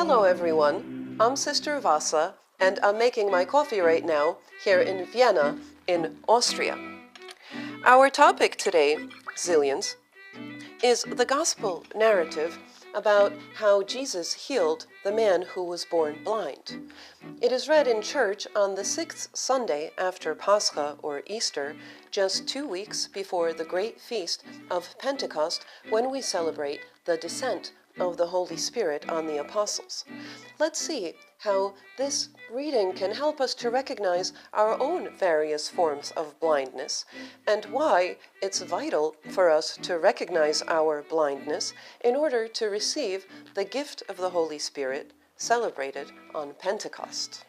Hello everyone, I'm Sister Vassa, and I'm making my coffee right now here in Vienna, in Austria. Our topic today, Zillions, is the gospel narrative about how Jesus healed the man who was born blind. It is read in church on the 6th Sunday after Pascha or Easter, just 2 weeks before the great feast of Pentecost, when we celebrate the descent of the Holy Spirit on the apostles. Let's see how this reading can help us to recognize our own various forms of blindness and why it's vital for us to recognize our blindness in order to receive the gift of the Holy Spirit celebrated on Pentecost.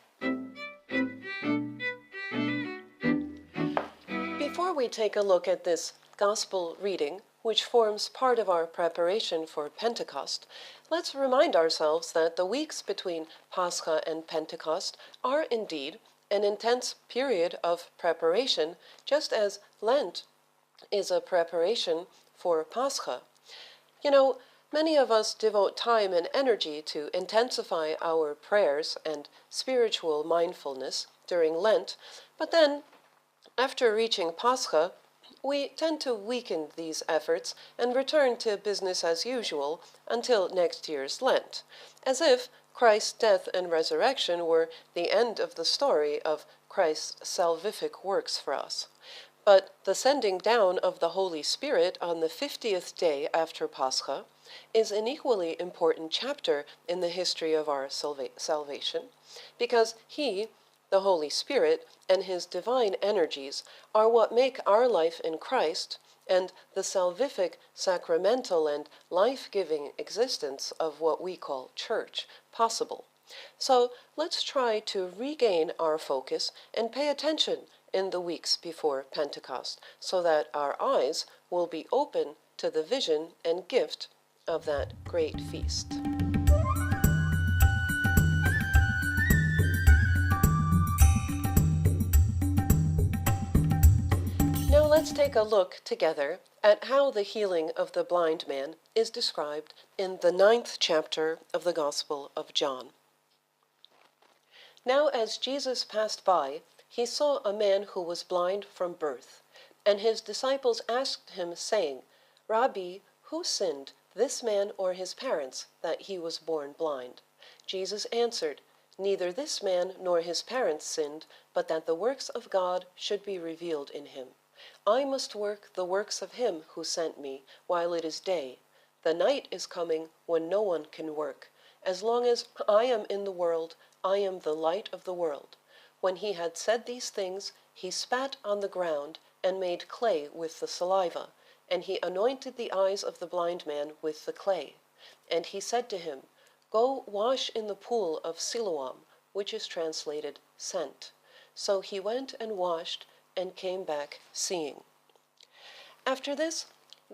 Before we take a look at this gospel reading, which forms part of our preparation for Pentecost, let's remind ourselves that the weeks between Pascha and Pentecost are indeed an intense period of preparation, just as Lent is a preparation for Pascha. You know, many of us devote time and energy to intensify our prayers and spiritual mindfulness during Lent, but then, after reaching Pascha, we tend to weaken these efforts and return to business as usual until next year's Lent, as if Christ's death and resurrection were the end of the story of Christ's salvific works for us. But the sending down of the Holy Spirit on the 50th day after Pascha is an equally important chapter in the history of our salvation, because He, the Holy Spirit, and His divine energies are what make our life in Christ and the salvific, sacramental, and life-giving existence of what we call church possible. So let's try to regain our focus and pay attention in the weeks before Pentecost so that our eyes will be open to the vision and gift of that great feast. Now let's take a look together at how the healing of the blind man is described in the 9th chapter of the Gospel of John. Now as Jesus passed by, he saw a man who was blind from birth, and his disciples asked him, saying, Rabbi, who sinned, this man or his parents, that he was born blind? Jesus answered, Neither this man nor his parents sinned, but that the works of God should be revealed in him. I must work the works of him who sent me while it is day. The night is coming when no one can work. As long as I am in the world, I am the light of the world. When he had said these things, he spat on the ground and made clay with the saliva, and he anointed the eyes of the blind man with the clay. And he said to him, Go wash in the pool of Siloam, which is translated sent. So he went and washed, and came back seeing. After this,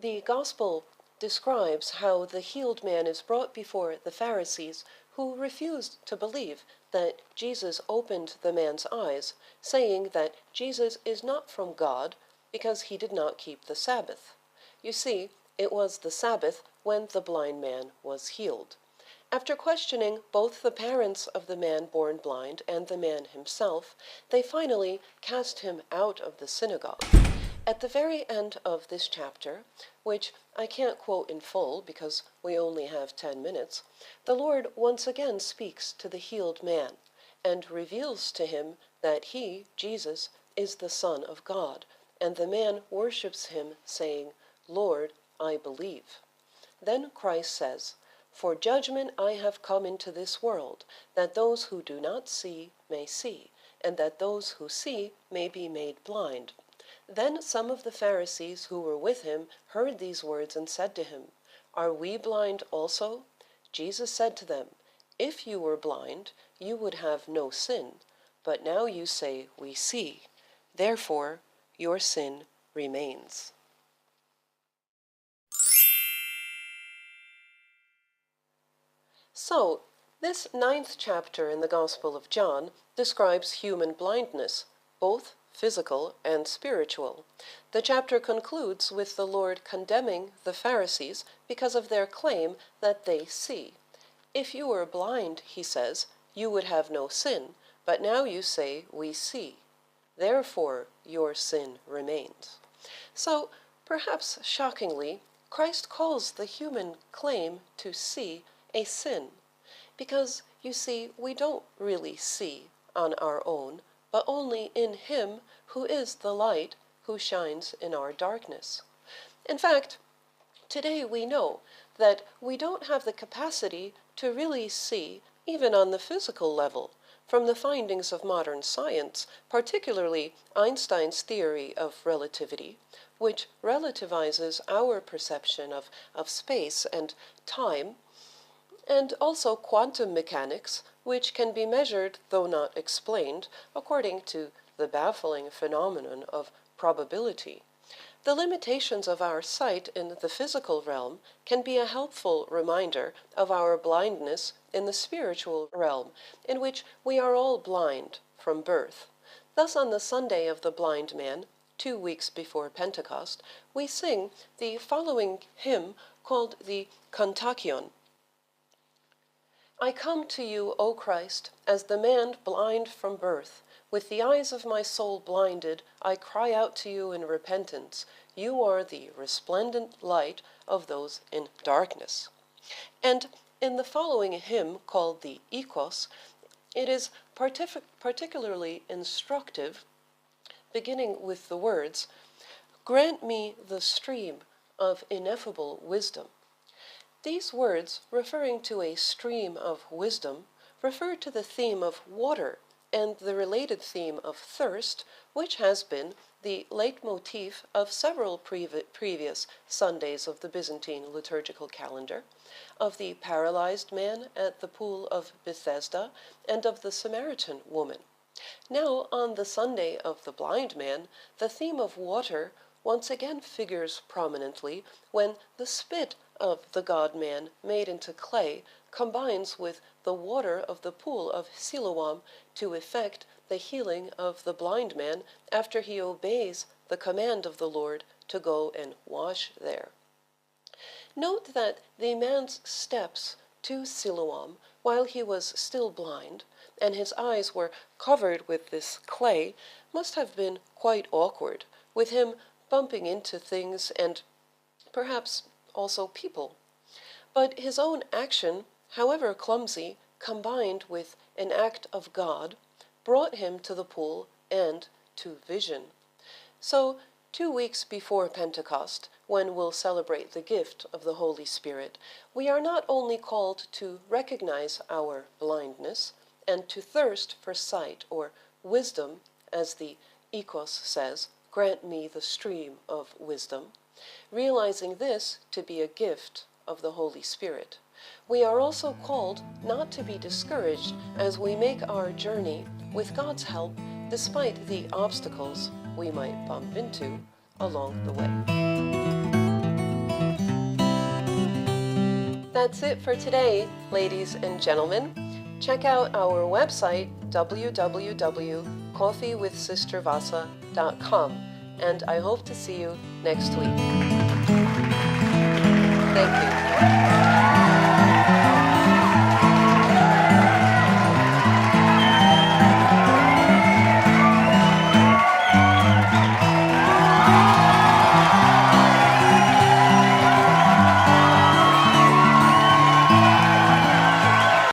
the Gospel describes how the healed man is brought before the Pharisees, who refused to believe that Jesus opened the man's eyes, saying that Jesus is not from God because he did not keep the Sabbath. You see, it was the Sabbath when the blind man was healed. After questioning both the parents of the man born blind and the man himself, they finally cast him out of the synagogue. At the very end of this chapter, which I can't quote in full because we only have 10 minutes, the Lord once again speaks to the healed man and reveals to him that he, Jesus, is the Son of God, and the man worships him, saying, Lord, I believe. Then Christ says, For judgment I have come into this world, that those who do not see may see, and that those who see may be made blind. Then some of the Pharisees who were with him heard these words and said to him, Are we blind also? Jesus said to them, If you were blind, you would have no sin, but now you say, We see. Therefore, your sin remains. So, this 9th chapter in the Gospel of John describes human blindness, both physical and spiritual. The chapter concludes with the Lord condemning the Pharisees because of their claim that they see. If you were blind, he says, you would have no sin, but now you say, we see. Therefore, your sin remains. So, perhaps shockingly, Christ calls the human claim to see a sin, because, you see, we don't really see on our own, but only in Him who is the light who shines in our darkness. In fact, today we know that we don't have the capacity to really see, even on the physical level, from the findings of modern science, particularly Einstein's theory of relativity, which relativizes our perception of space and time, and also quantum mechanics, which can be measured, though not explained, according to the baffling phenomenon of probability. The limitations of our sight in the physical realm can be a helpful reminder of our blindness in the spiritual realm, in which we are all blind from birth. Thus, on the Sunday of the Blind Man, 2 weeks before Pentecost, we sing the following hymn called the Kontakion. I come to you, O Christ, as the man blind from birth. With the eyes of my soul blinded, I cry out to you in repentance. You are the resplendent light of those in darkness. And in the following hymn, called the Ikos, it is particularly instructive, beginning with the words, Grant me the stream of ineffable wisdom. These words, referring to a stream of wisdom, refer to the theme of water and the related theme of thirst, which has been the leitmotif of several previous Sundays of the Byzantine liturgical calendar, of the paralyzed man at the pool of Bethesda, and of the Samaritan woman. Now, on the Sunday of the blind man, the theme of water once again figures prominently when the spit of the God-man made into clay combines with the water of the pool of Siloam to effect the healing of the blind man after he obeys the command of the Lord to go and wash there. Note that the man's steps to Siloam while he was still blind, and his eyes were covered with this clay, must have been quite awkward, with him bumping into things and perhaps also people. But his own action, however clumsy, combined with an act of God, brought him to the pool and to vision. So, 2 weeks before Pentecost, when we'll celebrate the gift of the Holy Spirit, we are not only called to recognize our blindness and to thirst for sight or wisdom, as the Ikos says, grant me the stream of wisdom, realizing this to be a gift of the Holy Spirit. We are also called not to be discouraged as we make our journey with God's help, despite the obstacles we might bump into along the way. That's it for today, ladies and gentlemen. Check out our website, www.coffeewithsistervassa.com, and I hope to see you next week. Thank you.